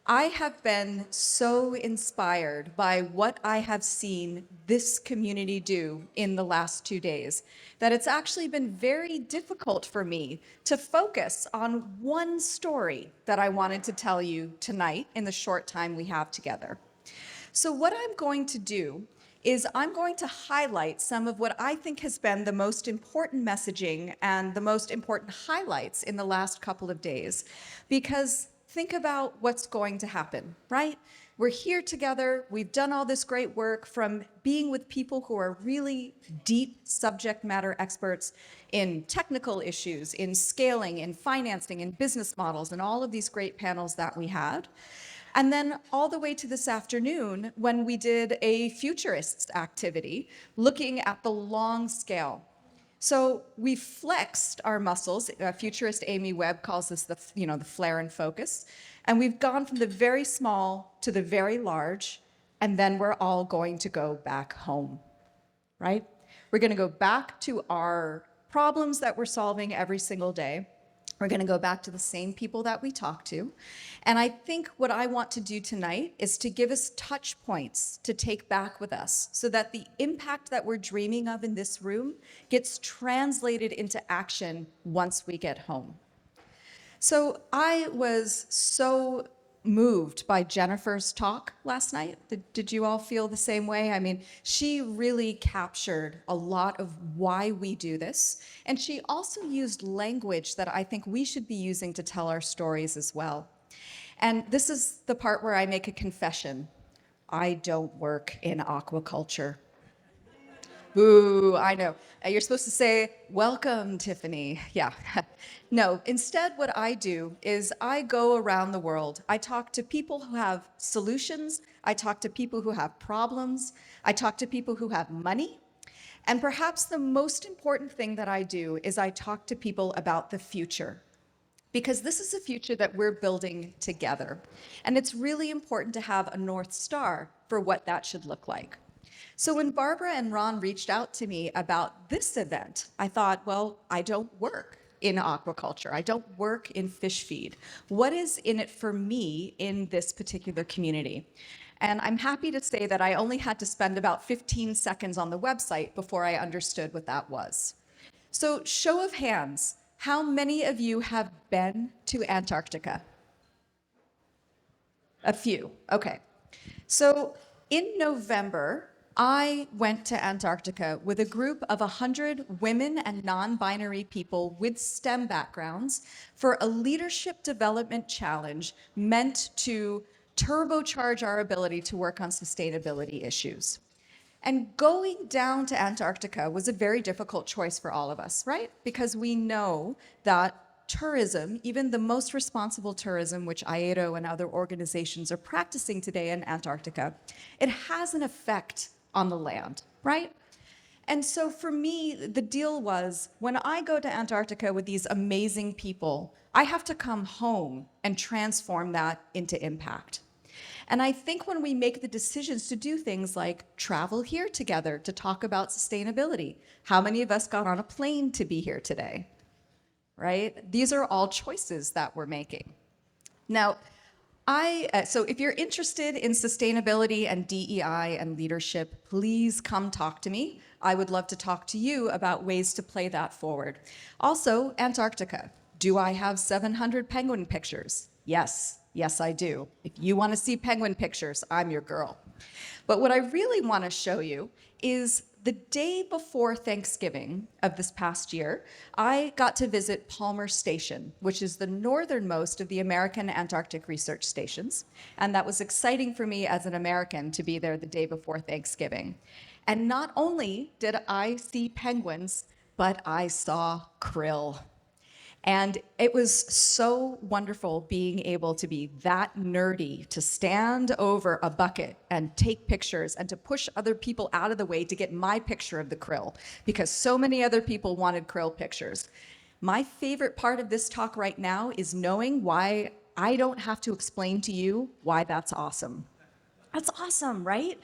I have been so inspired by what I have seen this community do in the last 2 days that it's actually been very difficult for me to focus on one story that I wanted to tell you tonight in the short time we have together. So what I'm going to do is I'm going to highlight some of what I think has been the most important messaging and the most important highlights in the last couple of days. Because think about what's going to happen, right? We're here together. We've done all this great work from being with people who are really deep subject matter experts in technical issues, in scaling, in financing, in business models, and all of these great panels that we had. And then all the way to this afternoon when we did a futurists activity looking at the long scale. So we flexed our muscles. Futurist Amy Webb calls this the flare and focus. And we've gone from the very small to the very large, and then we're all going to go back home, right? We're going to go back to our problems that we're solving every single day. We're going to go back to the same people that we talk to. And I think what I want to do tonight is to give us touch points to take back with us so that the impact that we're dreaming of in this room gets translated into action once we get home. So I was so moved by Jennifer's talk last night. Did you all feel the same way? I mean, she really captured a lot of why we do this. And she also used language that I think we should be using to tell our stories as well. And this is the part where I make a confession. I don't work in aquaculture. Boo, I know. You're supposed to say, welcome, Tiffany. Yeah. No, instead what I do is I go around the world. I talk to people who have solutions. I talk to people who have problems. I talk to people who have money. And perhaps the most important thing that I do is I talk to people about the future. Because this is a future that we're building together. And it's really important to have a North Star for what that should look like. So when Barbara and Ron reached out to me about this event, I thought, well, I don't work in aquaculture. I don't work in fish feed. What is in it for me in this particular community? And I'm happy to say that I only had to spend about 15 seconds on the website before I understood what that was. So show of hands, how many of you have been to Antarctica? A few, okay. So in November, I went to Antarctica with a group of 100 women and non-binary people with STEM backgrounds for a leadership development challenge meant to turbocharge our ability to work on sustainability issues. And going down to Antarctica was a very difficult choice for all of us, right? Because we know that tourism, even the most responsible tourism, which IATO and other organizations are practicing today in Antarctica, it has an effect on the land, right? And so for me, the deal was when I go to Antarctica with these amazing people, I have to come home and transform that into impact. And I think when we make the decisions to do things like travel here together to talk about sustainability, how many of us got on a plane to be here today? Right? These are all choices that we're making. Now, so if you're interested in sustainability and DEI and leadership, please come talk to me. I would love to talk to you about ways to play that forward. Also, Antarctica. Do I have 700 penguin pictures? Yes, I do. If you want to see penguin pictures, I'm your girl. But what I really want to show you is the day before Thanksgiving of this past year, I got to visit Palmer Station, which is the northernmost of the American Antarctic research stations. And that was exciting for me as an American to be there the day before Thanksgiving. And not only did I see penguins, but I saw krill. And it was so wonderful being able to be that nerdy, to stand over a bucket and take pictures and to push other people out of the way to get my picture of the krill, because so many other people wanted krill pictures. My favorite part of this talk right now is knowing why I don't have to explain to you why that's awesome. That's awesome, right?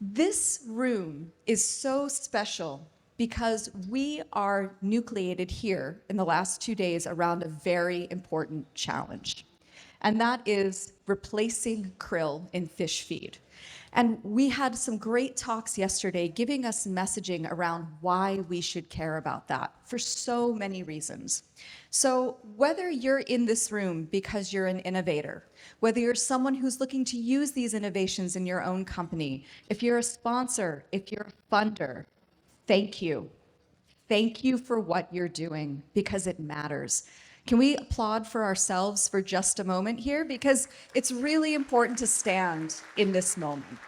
This room is so special because we are nucleated here in the last 2 days around a very important challenge. and that is replacing krill in fish feed. And we had some great talks yesterday giving us messaging around why we should care about that for so many reasons. So whether you're in this room because you're an innovator, whether you're someone who's looking to use these innovations in your own company, if you're a sponsor, if you're a funder, thank you. Thank you for what you're doing because it matters. Can we applaud for ourselves for just a moment here? Because it's really important to stand in this moment.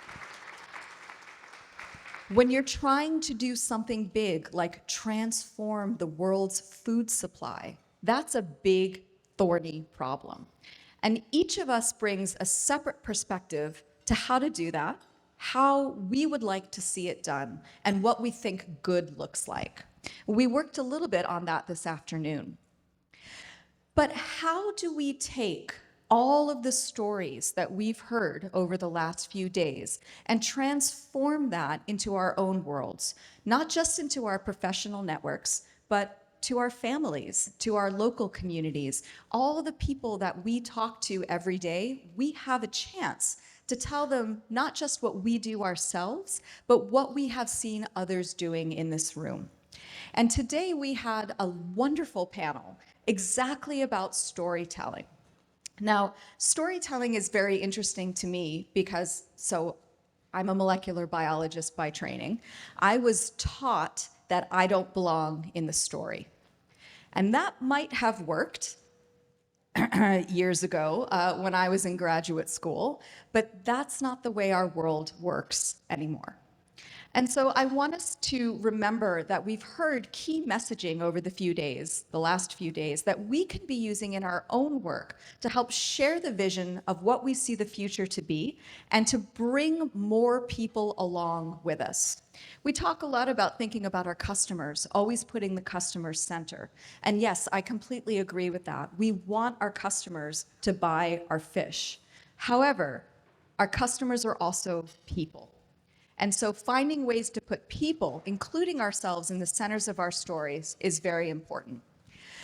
When you're trying to do something big, like transform the world's food supply, that's a big, thorny problem. And each of us brings a separate perspective to how to do that, how we would like to see it done, and what we think good looks like. We worked a little bit on that this afternoon. But how do we take all of the stories that we've heard over the last few days and transform that into our own worlds, not just into our professional networks, but to our families, to our local communities, all the people that we talk to every day? We have a chance to tell them not just what we do ourselves, but what we have seen others doing in this room. And today we had a wonderful panel exactly about storytelling. Now, storytelling is very interesting to me because, I'm a molecular biologist by training. I was taught that I don't belong in the story. And that might have worked years ago when I was in graduate school, but that's not the way our world works anymore. And so I want us to remember that we've heard key messaging over the last few days, that we can be using in our own work to help share the vision of what we see the future to be and to bring more people along with us. We talk a lot about thinking about our customers, always putting the customer center. And yes, I completely agree with that. We want our customers to buy our fish. However, our customers are also people. And so finding ways to put people, including ourselves, in the centers of our stories is very important.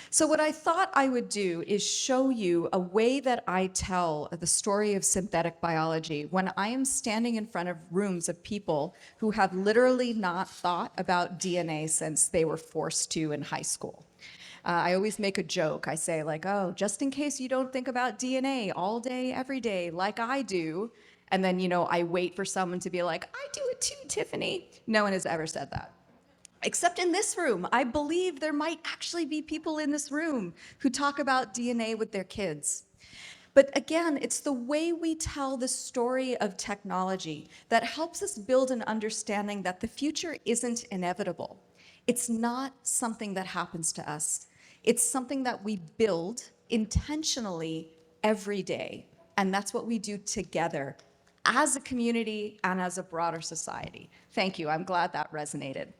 So what I thought I would do is show you a way that I tell the story of synthetic biology when I am standing in front of rooms of people who have literally not thought about DNA since they were forced to in high school. I always make a joke. I say like, oh, just in case you don't think about DNA all day, every day, like I do. And then, I wait for someone to be like, I do it too, Tiffany. No one has ever said that. Except in this room. I believe there might actually be people in this room who talk about DNA with their kids. But again, it's the way we tell the story of technology that helps us build an understanding that the future isn't inevitable. It's not something that happens to us. It's something that we build intentionally every day. And that's what we do together as a community and as a broader society. Thank you. I'm glad that resonated.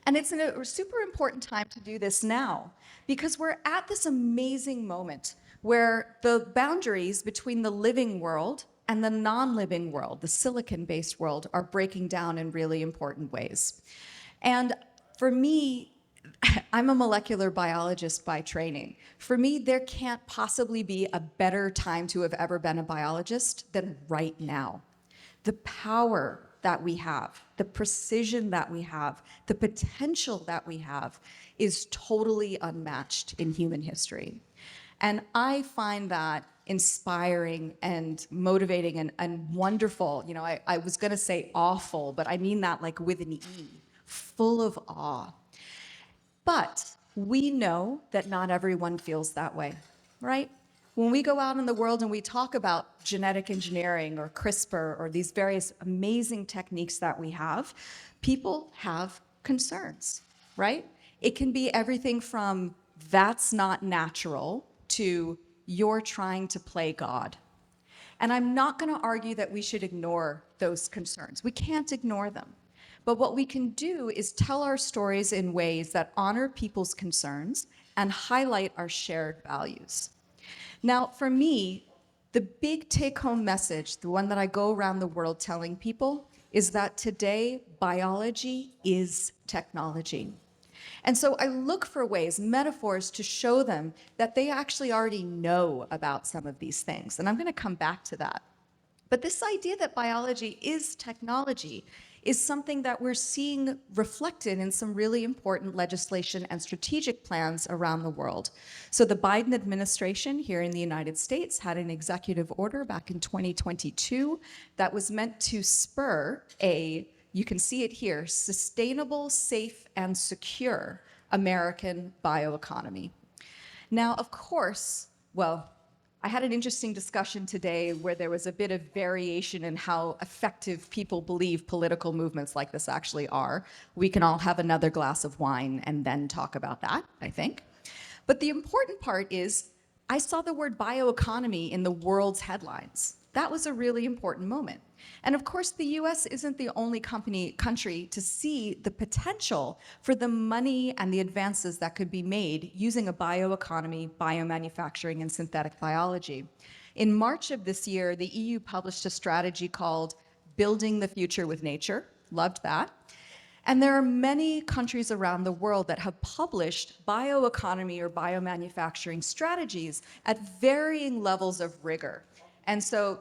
And it's a super important time to do this now because we're at this amazing moment where the boundaries between the living world and the non-living world, the silicon-based world, are breaking down in really important ways. And for me, I'm a molecular biologist by training. For me, there can't possibly be a better time to have ever been a biologist than right now. The power that we have, the precision that we have, the potential that we have is totally unmatched in human history. And I find that inspiring and motivating and wonderful. I was going to say awful, but I mean that like with an E, full of awe. But we know that not everyone feels that way, right? When we go out in the world and we talk about genetic engineering or CRISPR or these various amazing techniques that we have, people have concerns, right? It can be everything from that's not natural to you're trying to play God. And I'm not going to argue that we should ignore those concerns. We can't ignore them. But what we can do is tell our stories in ways that honor people's concerns and highlight our shared values. Now, for me, the big take-home message, the one that I go around the world telling people, is that today, biology is technology. And so I look for ways, metaphors, to show them that they actually already know about some of these things. And I'm going to come back to that. But this idea that biology is technology is something that we're seeing reflected in some really important legislation and strategic plans around the world. So the Biden administration here in the United States had an executive order back in 2022 that was meant to spur you can see it here, sustainable, safe, and secure American bioeconomy. Now, of course, well, I had an interesting discussion today where there was a bit of variation in how effective people believe political movements like this actually are. We can all have another glass of wine and then talk about that, I think. But the important part is I saw the word bioeconomy in the world's headlines. That was a really important moment. And of course, the US isn't the only country to see the potential for the money and the advances that could be made using a bioeconomy, biomanufacturing, and synthetic biology. In March of this year, the EU published a strategy called Building the Future with Nature. Loved that. And there are many countries around the world that have published bioeconomy or biomanufacturing strategies at varying levels of rigor. And so,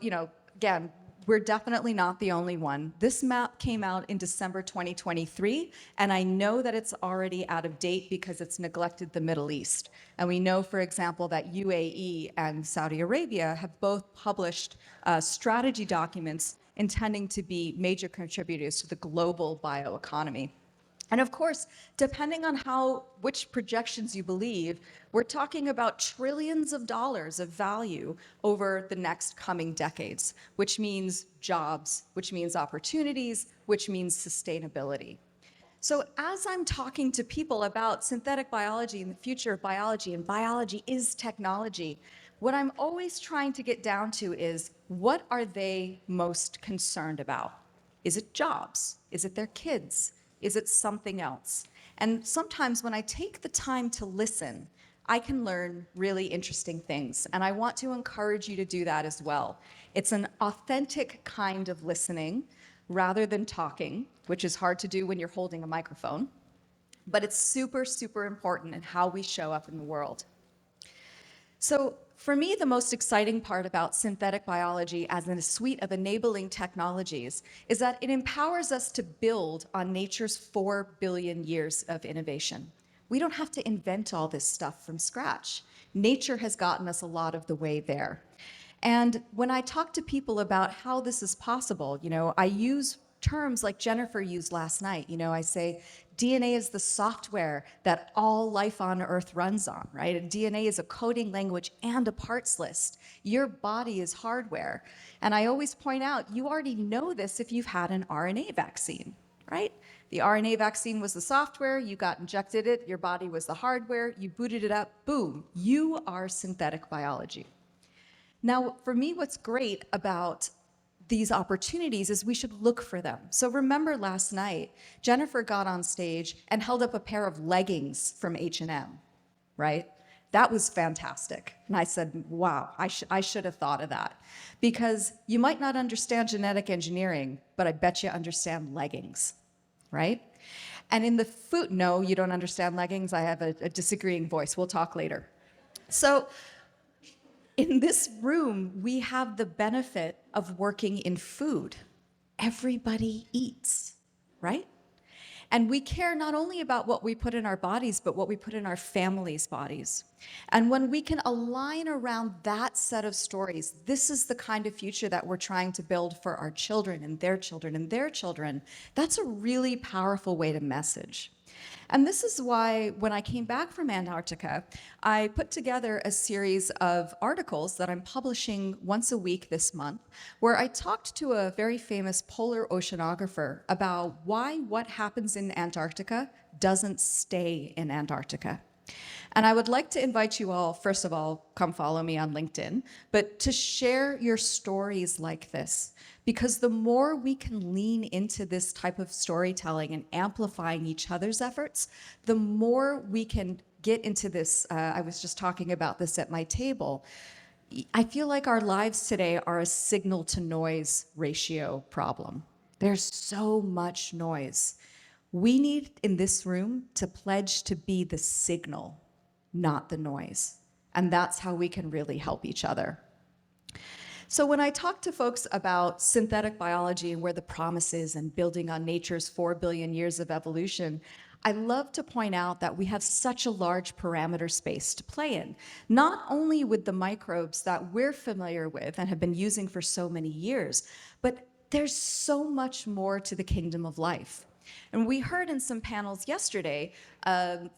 again, we're definitely not the only one. This map came out in December 2023, and I know that it's already out of date because it's neglected the Middle East. And we know, for example, that UAE and Saudi Arabia have both published strategy documents intending to be major contributors to the global bioeconomy. And of course, depending on which projections you believe, we're talking about trillions of dollars of value over the next coming decades, which means jobs, which means opportunities, which means sustainability. So as I'm talking to people about synthetic biology and the future of biology, and biology is technology, what I'm always trying to get down to is, what are they most concerned about? Is it jobs? Is it their kids? Is it something else? And sometimes when I take the time to listen, I can learn really interesting things. And I want to encourage you to do that as well. It's an authentic kind of listening rather than talking, which is hard to do when you're holding a microphone. But it's super, super important in how we show up in the world. So for me, the most exciting part about synthetic biology as a suite of enabling technologies is that it empowers us to build on nature's 4 billion years of innovation. We don't have to invent all this stuff from scratch. Nature has gotten us a lot of the way there. And when I talk to people about how this is possible, I use terms like Jennifer used last night. I say, DNA is the software that all life on Earth runs on, right? And DNA is a coding language and a parts list. Your body is hardware. And I always point out, you already know this if you've had an RNA vaccine, right? The RNA vaccine was the software, you got injected it, your body was the hardware, you booted it up, boom, you are synthetic biology. Now, for me, what's great about these opportunities is we should look for them. So remember last night, Jennifer got on stage and held up a pair of leggings from H&M, right? That was fantastic. And I said, wow, I should have thought of that. Because you might not understand genetic engineering, but I bet you understand leggings, right? And in the food, no, you don't understand leggings. I have a disagreeing voice. We'll talk later. So in this room, we have the benefit of working in food. Everybody eats, right? And we care not only about what we put in our bodies, but what we put in our families' bodies. And when we can align around that set of stories, this is the kind of future that we're trying to build for our children and their children and their children. That's a really powerful way to message. And this is why, when I came back from Antarctica, I put together a series of articles that I'm publishing once a week this month, where I talked to a very famous polar oceanographer about why what happens in Antarctica doesn't stay in Antarctica. And I would like to invite you all, first of all, come follow me on LinkedIn, but to share your stories like this. Because the more we can lean into this type of storytelling and amplifying each other's efforts, the more we can get into this. I was just talking about this at my table. I feel like our lives today are a signal to noise ratio problem. There's so much noise. We need in this room to pledge to be the signal, not the noise. And that's how we can really help each other. So when I talk to folks about synthetic biology and where the promise is and building on nature's 4 billion years of evolution, I love to point out that we have such a large parameter space to play in, not only with the microbes that we're familiar with and have been using for so many years, but there's so much more to the kingdom of life. And we heard in some panels yesterday, a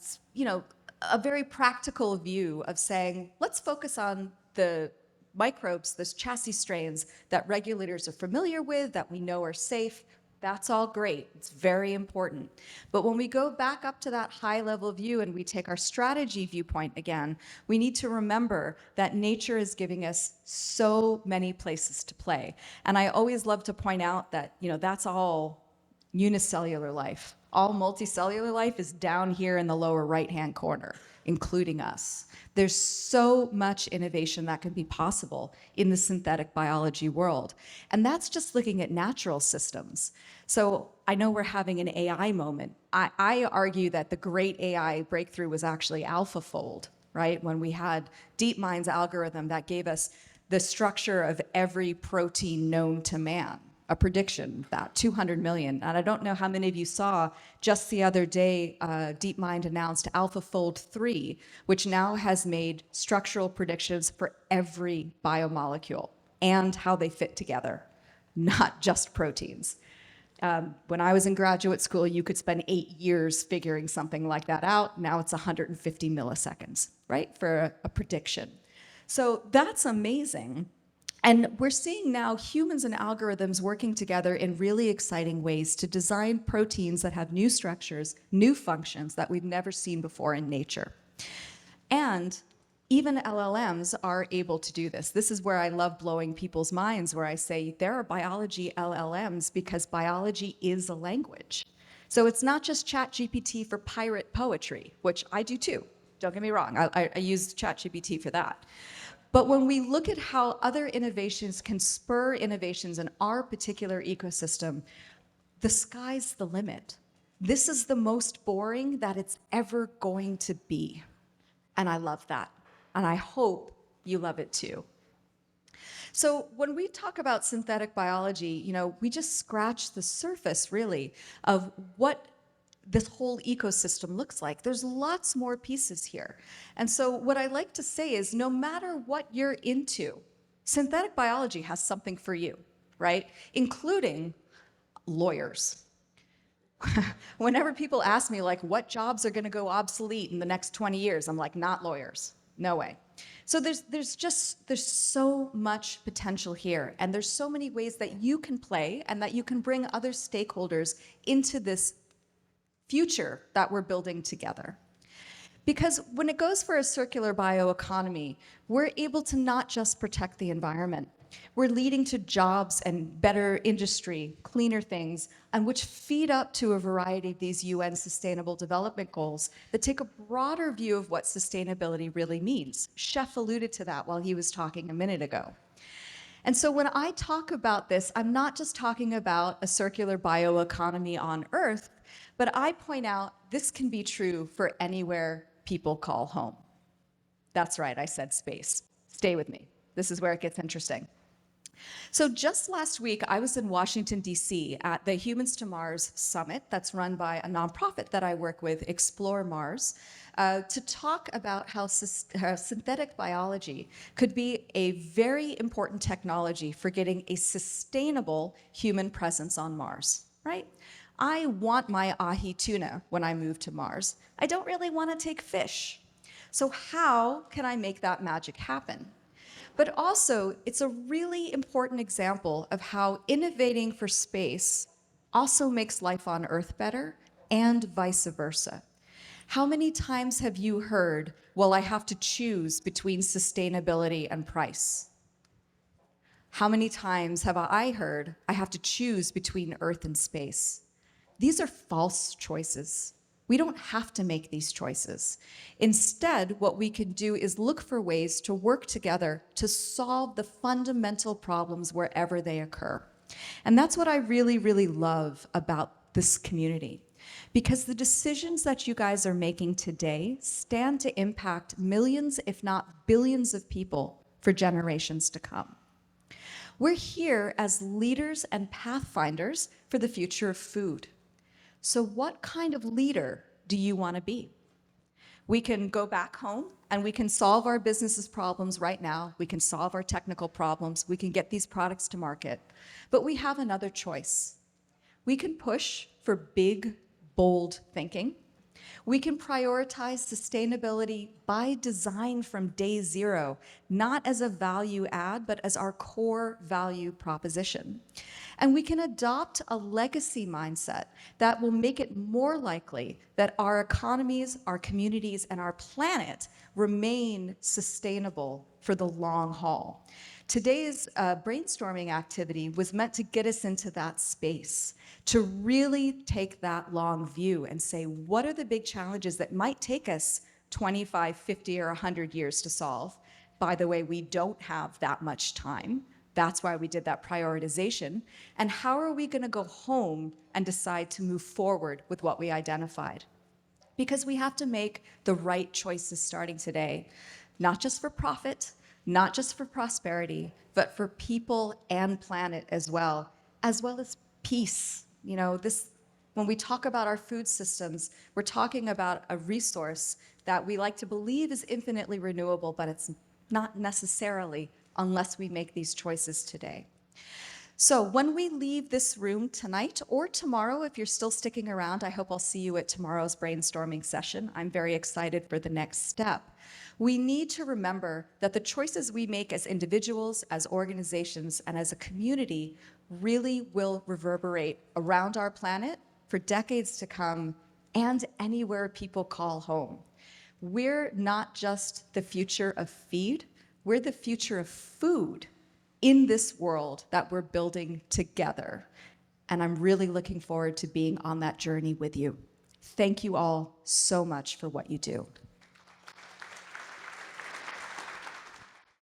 very practical view of saying, let's focus on the microbes, those chassis strains that regulators are familiar with, that we know are safe. That's all great. It's very important. But when we go back up to that high level view and we take our strategy viewpoint again, we need to remember that nature is giving us so many places to play. And I always love to point out that, that's all unicellular life. All multicellular life is down here in the lower right-hand corner, including us. There's so much innovation that can be possible in the synthetic biology world. And that's just looking at natural systems. So I know we're having an AI moment. I argue that the great AI breakthrough was actually AlphaFold, right? When we had DeepMind's algorithm that gave us the structure of every protein known to man. A prediction, that 200 million. And I don't know how many of you saw, just the other day, DeepMind announced AlphaFold 3, which now has made structural predictions for every biomolecule and how they fit together, not just proteins. When I was in graduate school, you could spend 8 years figuring something like that out. Now it's 150 milliseconds, right, for a prediction. So that's amazing. And we're seeing now humans and algorithms working together in really exciting ways to design proteins that have new structures, new functions that we've never seen before in nature. And even LLMs are able to do this. This is where I love blowing people's minds, where I say there are biology LLMs because biology is a language. So it's not just ChatGPT for pirate poetry, which I do too. Don't get me wrong, I use ChatGPT for that. But when we look at how other innovations can spur innovations in our particular ecosystem, the sky's the limit. This is the most boring that it's ever going to be. And I love that. And I hope you love it too. So when we talk about synthetic biology, we just scratch the surface, really, of what this whole ecosystem looks like. There's lots more pieces here. And so what I like to say is no matter what you're into, synthetic biology has something for you, right? Including lawyers. Whenever people ask me what jobs are going to go obsolete in the next 20 years, I'm like, not lawyers, no way. So there's so much potential here, and there's so many ways that you can play and that you can bring other stakeholders into this future that we're building together. Because when it goes for a circular bioeconomy, we're able to not just protect the environment. We're leading to jobs and better industry, cleaner things, and which feed up to a variety of these UN Sustainable Development Goals that take a broader view of what sustainability really means. Chef alluded to that while he was talking a minute ago. And so when I talk about this, I'm not just talking about a circular bioeconomy on Earth, but I point out this can be true for anywhere people call home. That's right, I said space. Stay with me. This is where it gets interesting. So just last week, I was in Washington, D.C. at the Humans to Mars Summit that's run by a nonprofit that I work with, Explore Mars, to talk about how synthetic biology could be a very important technology for getting a sustainable human presence on Mars, right? I want my ahi tuna when I move to Mars. I don't really want to take fish. So how can I make that magic happen? But also, it's a really important example of how innovating for space also makes life on Earth better, and vice versa. How many times have you heard, well, I have to choose between sustainability and price? How many times have I heard, I have to choose between Earth and space? These are false choices. We don't have to make these choices. Instead, what we can do is look for ways to work together to solve the fundamental problems wherever they occur. And that's what I really, really love about this community. because the decisions that you guys are making today stand to impact millions, if not billions of people for generations to come. We're here as leaders and pathfinders for the future of food. So what kind of leader do you want to be? We can go back home and we can solve our business's problems right now. We can solve our technical problems. We can get these products to market. But we have another choice. We can push for big, bold thinking. We can prioritize sustainability by design from day zero, not as a value add, but as our core value proposition. And we can adopt a legacy mindset that will make it more likely that our economies, our communities, and our planet remain sustainable for the long haul. Today's brainstorming activity was meant to get us into that space, to really take that long view and say, what are the big challenges that might take us 25, 50, or 100 years to solve? By the way, we don't have that much time. That's why we did that prioritization. And how are we going to go home and decide to move forward with what we identified? Because we have to make the right choices starting today, not just for profit, not just for prosperity, but for people and planet as well as peace. You know, when we talk about our food systems, we're talking about a resource that we like to believe is infinitely renewable, but it's not necessarily unless we make these choices today. So when we leave this room tonight or tomorrow, if you're still sticking around, I hope I'll see you at tomorrow's brainstorming session. I'm very excited for the next step. We need to remember that the choices we make as individuals, as organizations, and as a community really will reverberate around our planet for decades to come and anywhere people call home. We're not just the future of feed, we're the future of food in this world that we're building together. And I'm really looking forward to being on that journey with you. Thank you all so much for what you do.